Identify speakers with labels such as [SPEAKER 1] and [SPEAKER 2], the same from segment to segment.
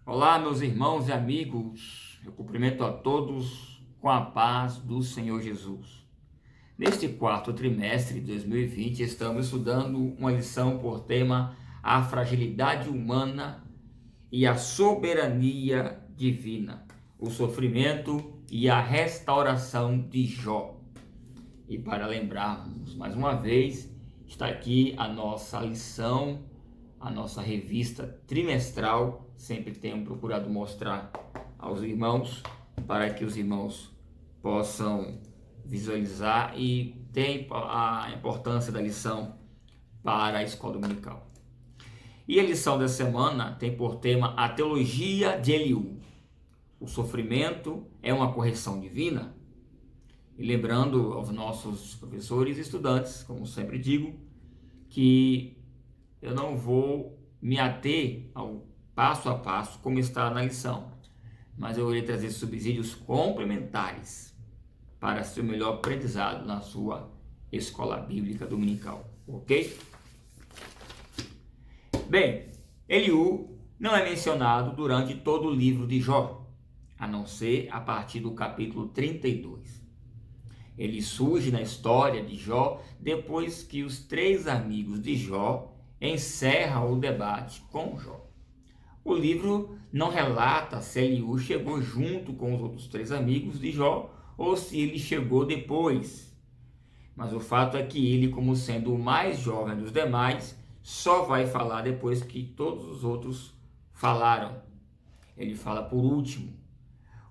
[SPEAKER 1] Olá, meus irmãos e amigos, eu cumprimento a todos com a paz do Senhor Jesus. Neste quarto trimestre de 2020, estamos estudando uma lição por tema A Fragilidade Humana e a Soberania Divina, o sofrimento e a restauração de Jó. E para lembrarmos mais uma vez, está aqui a nossa lição, a nossa revista trimestral. Sempre tenho procurado mostrar aos irmãos para que os irmãos possam visualizar e ter a importância da lição para a escola dominical. E a lição dessa semana tem por tema a teologia de Eliú. O sofrimento é uma correção divina? E lembrando aos nossos professores e estudantes, como sempre digo, que eu não vou me ater ao passo a passo como está na lição, mas eu irei trazer subsídios complementares para seu melhor aprendizado na sua escola bíblica dominical, ok? Bem, Eliú não é mencionado durante todo o livro de Jó, a não ser a partir do capítulo 32. Ele surge na história de Jó depois que os três amigos de Jó encerram o debate com Jó. O livro não relata se Eliú chegou junto com os outros três amigos de Jó ou se ele chegou depois. Mas o fato é que ele, como sendo o mais jovem dos demais, só vai falar depois que todos os outros falaram. Ele fala por último.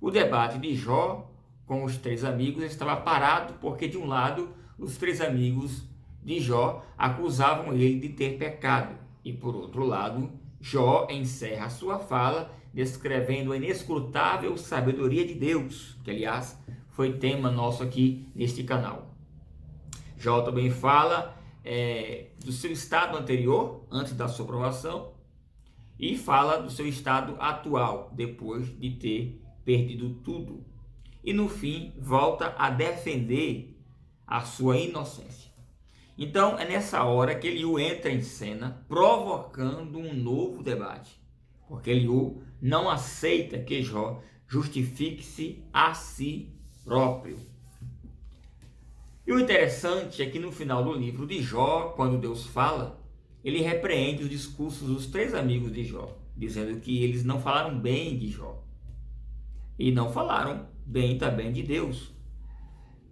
[SPEAKER 1] O debate de Jó com os três amigos estava parado porque, de um lado, os três amigos de Jó acusavam ele de ter pecado e, por outro lado, Jó encerra a sua fala descrevendo a inescrutável sabedoria de Deus, que, aliás, foi tema nosso aqui neste canal. Jó também fala do seu estado anterior, antes da sua aprovação, e fala do seu estado atual, depois de ter perdido tudo. E no fim volta a defender a sua inocência. Então é nessa hora que Eliú entra em cena, provocando um novo debate, porque Eliú não aceita que Jó justifique-se a si próprio. E o interessante é que no final do livro de Jó, quando Deus fala, ele repreende os discursos dos três amigos de Jó, dizendo que eles não falaram bem de Jó e não falaram bem também de Deus.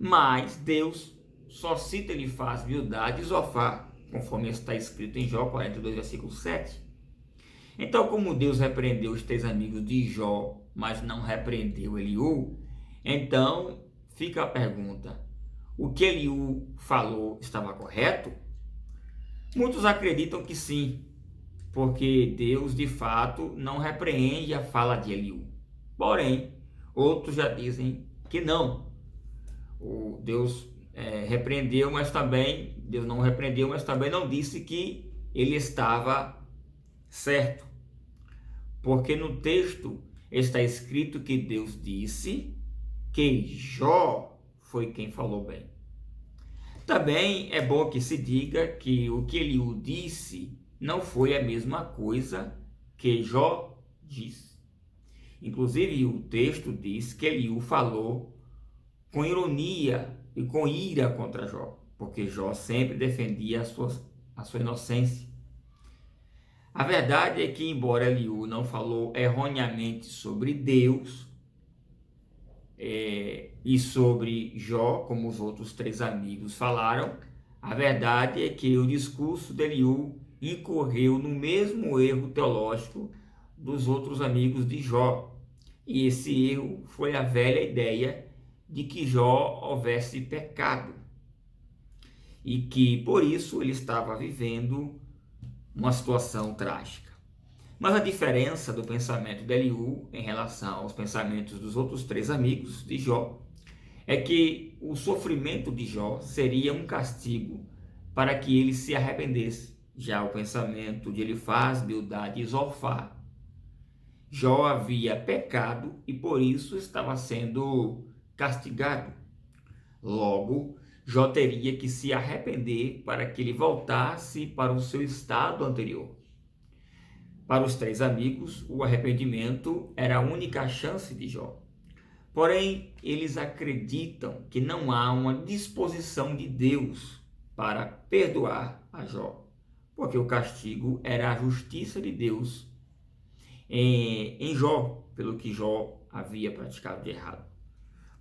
[SPEAKER 1] Mas Deus só cita Elifaz, Bildade e Zofar, conforme está escrito em Jó 42, versículo 7. Então, como Deus repreendeu os três amigos de Jó, mas não repreendeu Eliú, então fica a pergunta: o que Eliú falou estava correto? Muitos acreditam que sim, porque Deus de fato não repreende a fala de Eliú. Porém, outros já dizem que não. O Deus repreendeu, mas também, Deus não repreendeu, mas também não disse que ele estava certo. Porque no texto está escrito que Deus disse que Jó foi quem falou bem. Também é bom que se diga que o que Eliú disse não foi a mesma coisa que Jó disse. Inclusive, o texto diz que Eliú falou com ironia e com ira contra Jó, porque Jó sempre defendia a sua inocência. A verdade é que, embora Eliú não falou erroneamente sobre Deus e sobre Jó, como os outros três amigos falaram, a verdade é que o discurso de Eliú incorreu no mesmo erro teológico dos outros amigos de Jó. E esse erro foi a velha ideia de que Jó houvesse pecado e que, por isso, ele estava vivendo uma situação trágica. Mas a diferença do pensamento de Eliú em relação aos pensamentos dos outros três amigos de Jó é que o sofrimento de Jó seria um castigo para que ele se arrependesse. Já o pensamento de Elifaz, Bildade e Zofar, Jó havia pecado e por isso estava sendo castigado. Logo, Jó teria que se arrepender para que ele voltasse para o seu estado anterior. Para os três amigos, o arrependimento era a única chance de Jó. Porém, eles acreditam que não há uma disposição de Deus para perdoar a Jó, porque o castigo era a justiça de Deus em Jó, pelo que Jó havia praticado de errado.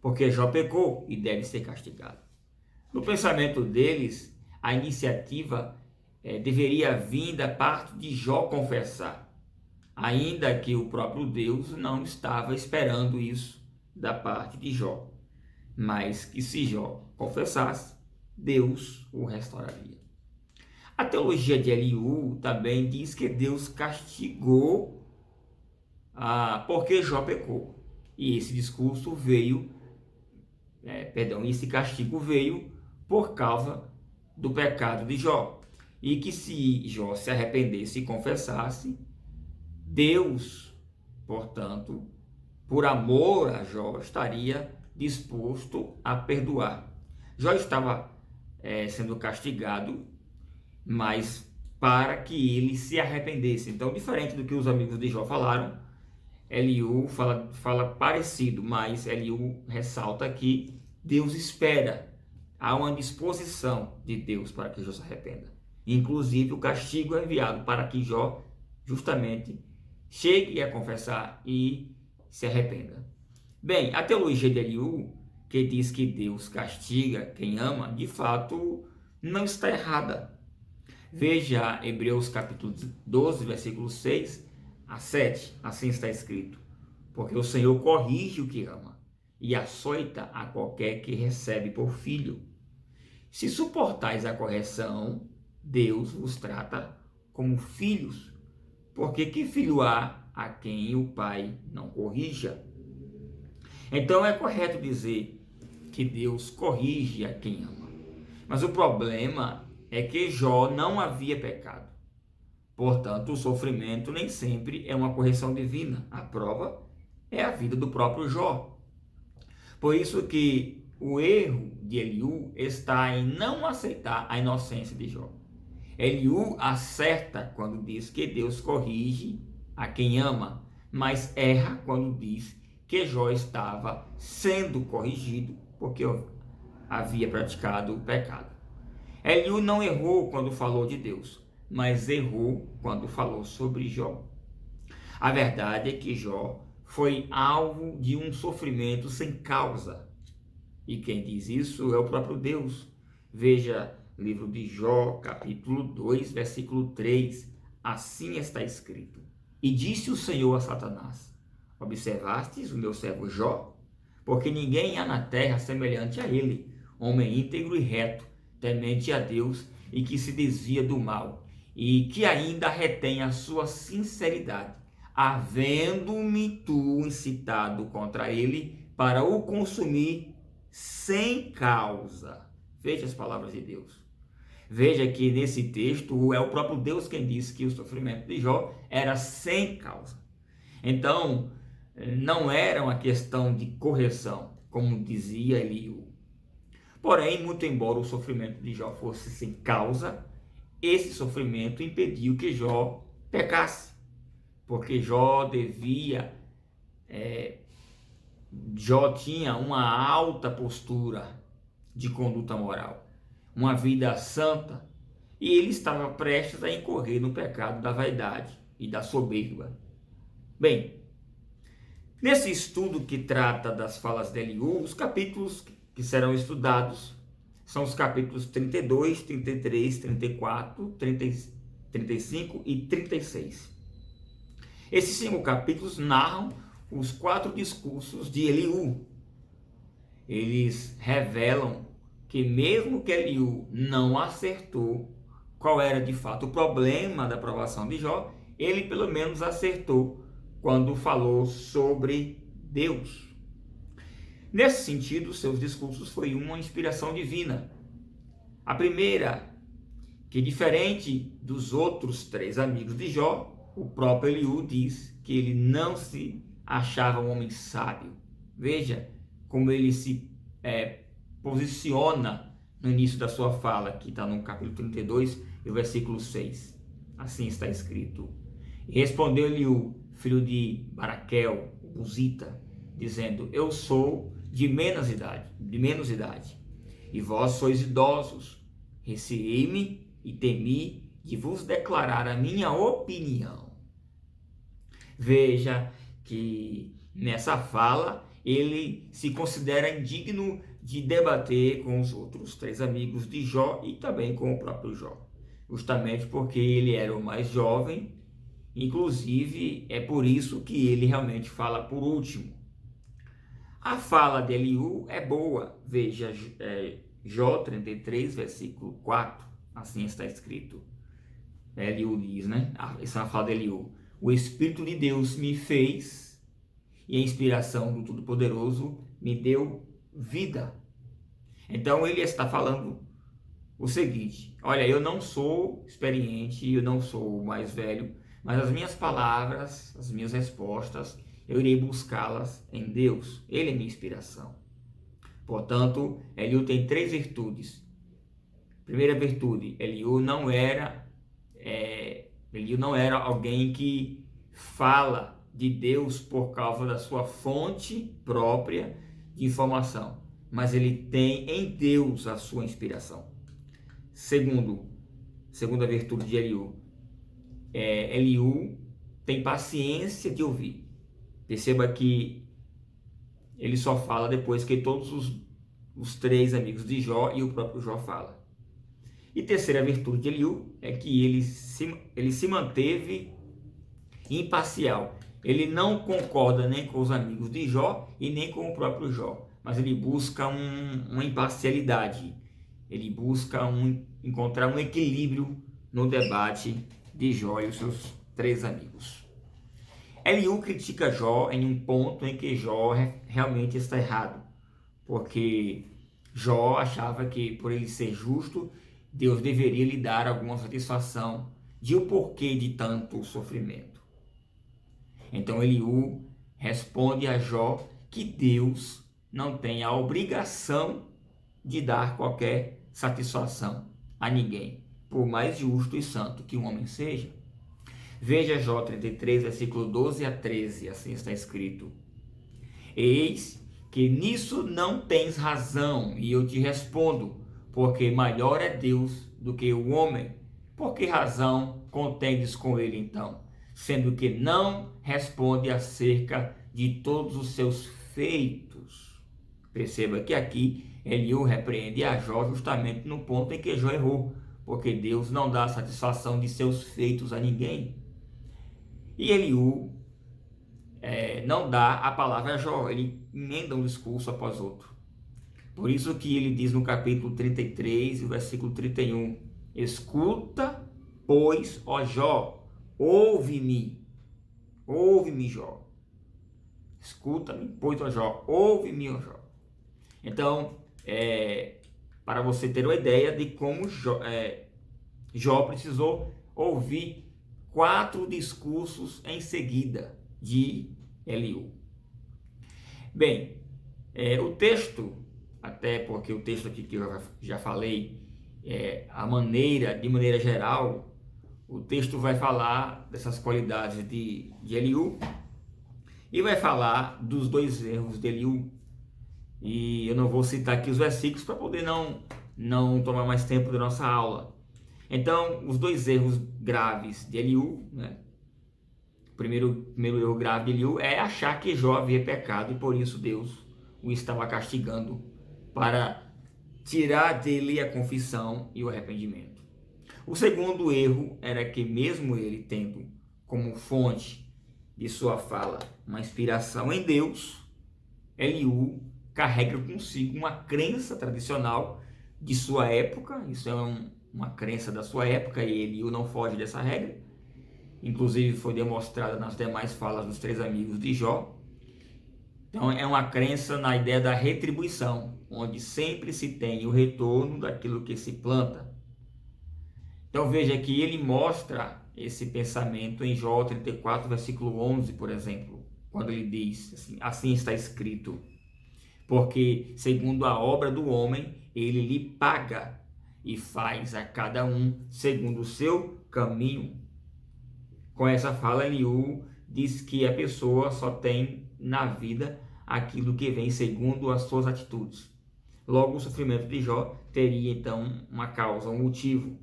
[SPEAKER 1] Porque Jó pecou e deve ser castigado. No pensamento deles, a iniciativa deveria vir da parte de Jó confessar, ainda que o próprio Deus não estava esperando isso da parte de Jó, mas que se Jó confessasse, Deus o restauraria. A teologia de Eliú também diz que Deus castigou porque Jó pecou. E esse discurso veio, esse castigo veio por causa do pecado de Jó. E que se Jó se arrependesse e confessasse, Deus, portanto, por amor a Jó, estaria disposto a perdoar. Jó estava sendo castigado, mas para que ele se arrependesse. Então, diferente do que os amigos de Jó falaram, Eliú fala parecido, mas Eliú ressalta que Deus espera. Há uma disposição de Deus para que Jó se arrependa. Inclusive, o castigo é enviado para que Jó, justamente, chegue a confessar e se arrependa. Bem, a teologia de Eliú, que diz que Deus castiga quem ama, de fato, não está errada. Veja Hebreus capítulo 12, versículo 6 a 7, assim está escrito: porque o Senhor corrige o que ama e açoita a qualquer que recebe por filho. Se suportais a correção, Deus vos trata como filhos, porque que filho há a quem o pai não corrija? Então é correto dizer que Deus corrige a quem ama. Mas o problema é que Jó não havia pecado. Portanto, o sofrimento nem sempre é uma correção divina. A prova é a vida do próprio Jó. Por isso que o erro de Eliú está em não aceitar a inocência de Jó. Eliú acerta quando diz que Deus corrige a quem ama, mas erra quando diz que Jó estava sendo corrigido porque havia praticado o pecado. Eliú não errou quando falou de Deus, mas errou quando falou sobre Jó. A verdade é que Jó foi alvo de um sofrimento sem causa. E quem diz isso é o próprio Deus. Veja livro de Jó, capítulo 2, versículo 3. Assim está escrito: e disse o Senhor a Satanás: observastes o meu servo Jó? Porque ninguém há na terra semelhante a ele, homem íntegro e reto, temente a Deus e que se desvia do mal, e que ainda retém a sua sinceridade, havendo-me tu incitado contra ele para o consumir sem causa. Veja as palavras de Deus. Veja que nesse texto é o próprio Deus quem disse que o sofrimento de Jó era sem causa. Então, não era uma questão de correção, como dizia Eliú. Porém, muito embora o sofrimento de Jó fosse sem causa, esse sofrimento impediu que Jó pecasse, porque Jó tinha uma alta postura de conduta moral, uma vida santa, e ele estava prestes a incorrer no pecado da vaidade e da soberba. Bem, nesse estudo que trata das falas de Eliú, os capítulos que serão estudados são os capítulos 32, 33, 34, 35 e 36. Esses 5 capítulos narram os 4 discursos de Eliú. Eles revelam que mesmo que Eliú não acertou qual era de fato o problema da provação de Jó, ele pelo menos acertou quando falou sobre Deus. Nesse sentido, seus discursos foi uma inspiração divina. A primeira, que diferente dos outros 3 amigos de Jó, o próprio Eliú diz que ele não se achava um homem sábio. Veja como ele se posiciona no início da sua fala, que está no capítulo 32, e o versículo 6. Assim está escrito: E respondeu Eliú, filho de Baraquel, o Buzita, dizendo: eu sou de menos idade, e vós sois idosos. Receei-me e temi de vos declarar a minha opinião. Veja que nessa fala ele se considera indigno de debater com os outros 3 amigos de Jó e também com o próprio Jó, justamente porque ele era o mais jovem. Inclusive é por isso que ele realmente fala por último. A fala de Eliú é boa. Veja Jó 33, versículo 4, assim está escrito. Eliú diz, né? Essa é a fala de Eliú. O Espírito de Deus me fez e a inspiração do Todo-Poderoso me deu vida. Então ele está falando o seguinte: olha, eu não sou experiente, eu não sou o mais velho, mas as minhas palavras, as minhas respostas, eu irei buscá-las em Deus. Ele é minha inspiração. Portanto, Eliú tem 3 virtudes. Primeira virtude, Eliú não era alguém que fala de Deus por causa da sua fonte própria de informação, mas ele tem em Deus a sua inspiração. Segunda virtude de Eliú, Eliú tem paciência de ouvir. Perceba que ele só fala depois que todos os 3 amigos de Jó e o próprio Jó falam. E terceira virtude de Eliú é que ele se manteve imparcial. Ele não concorda nem com os amigos de Jó e nem com o próprio Jó, mas ele busca uma imparcialidade. Ele busca encontrar um equilíbrio no debate de Jó e os seus 3 amigos. Eliú critica Jó em um ponto em que Jó realmente está errado, porque Jó achava que, por ele ser justo, Deus deveria lhe dar alguma satisfação de o porquê de tanto sofrimento. Então Eliú responde a Jó que Deus não tem a obrigação de dar qualquer satisfação a ninguém, por mais justo e santo que um homem seja. Veja Jó 33, versículo 12 a 13, assim está escrito: eis que nisso não tens razão, e eu te respondo, porque maior é Deus do que o homem. Por que razão contendes com ele então, sendo que não responde acerca de todos os seus feitos? Perceba que aqui Eliú repreende a Jó justamente no ponto em que Jó errou, porque Deus não dá satisfação de seus feitos a ninguém. E Eliú não dá a palavra a Jó, ele emenda um discurso após outro. Por isso que ele diz no capítulo 33, versículo 31, escuta, pois, ó Jó, ouve-me, Jó. Escuta-me, pois, ó Jó, ouve-me, ó Jó. Então, para você ter uma ideia de como Jó precisou ouvir 4 discursos em seguida de Eliú. Bem, o texto, até porque o texto aqui que eu já falei, de maneira geral, o texto vai falar dessas qualidades de Eliú e vai falar dos 2 erros de Eliú. E eu não vou citar aqui os versículos para poder não tomar mais tempo da nossa aula. Então, os 2 erros graves de Eliú, né? O primeiro erro grave de Eliú é achar que Jó havia pecado e por isso Deus o estava castigando para tirar dele a confissão e o arrependimento. O segundo erro era que, mesmo ele tendo como fonte de sua fala uma inspiração em Deus, Eliú carrega consigo uma crença tradicional de sua época. Isso é uma crença da sua época e Eliú não foge dessa regra. Inclusive foi demonstrada nas demais falas dos 3 amigos de Jó. Então é uma crença na ideia da retribuição, onde sempre se tem o retorno daquilo que se planta. Então veja que ele mostra esse pensamento em Jó 34, versículo 11, por exemplo, quando ele diz, assim está escrito: porque segundo a obra do homem, ele lhe paga e faz a cada um segundo o seu caminho. Com essa fala, Eliú diz que a pessoa só tem na vida aquilo que vem segundo as suas atitudes. Logo, o sofrimento de Jó teria então uma causa, um motivo,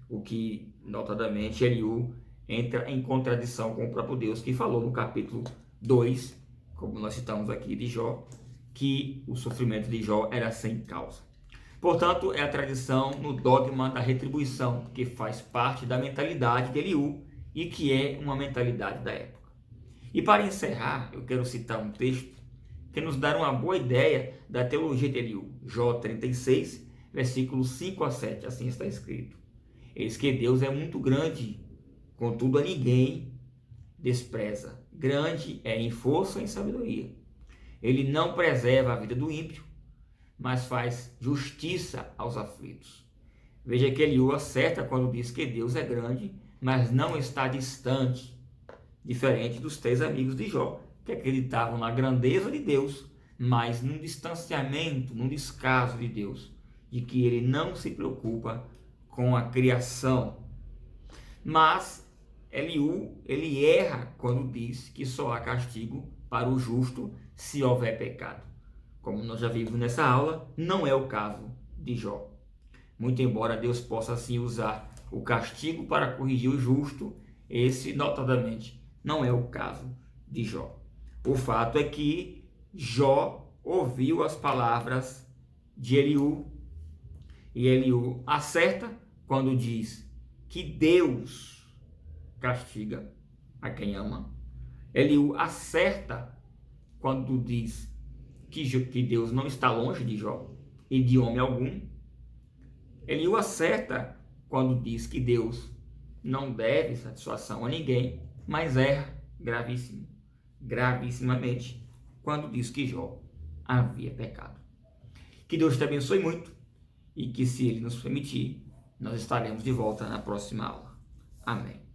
[SPEAKER 1] o que, notadamente, Eliú entra em contradição com o próprio Deus, que falou no capítulo 2, como nós citamos aqui de Jó, que o sofrimento de Jó era sem causa. Portanto, é a tradição no dogma da retribuição, que faz parte da mentalidade de Eliú e que é uma mentalidade da época. E para encerrar, eu quero citar um texto que nos dá uma boa ideia da teologia de Eliú. Jó 36, versículos 5 a 7, assim está escrito: Eis que Deus é muito grande, contudo a ninguém despreza. Grande é em força e em sabedoria. Ele não preserva a vida do ímpio, mas faz justiça aos aflitos. Veja que Eliú acerta quando diz que Deus é grande, mas não está distante, diferente dos 3 amigos de Jó, que acreditavam na grandeza de Deus, mas num distanciamento, num descaso de Deus, de que ele não se preocupa com a criação. Mas Eliú, ele erra quando diz que só há castigo para o justo se houver pecado. Como nós já vimos nessa aula, não é o caso de Jó. Muito embora Deus possa assim usar o castigo para corrigir o justo, esse, notadamente, não é o caso de Jó. O fato é que Jó ouviu as palavras de Eliú, e Eliú acerta quando diz que Deus castiga a quem ama. Eliú acerta quando diz que Deus não está longe de Jó e de homem algum. Eliú acerta quando diz que Deus não deve satisfação a ninguém, mas erra gravissimamente, quando diz que Jó havia pecado. Que Deus te abençoe muito e que, se Ele nos permitir, nós estaremos de volta na próxima aula. Amém.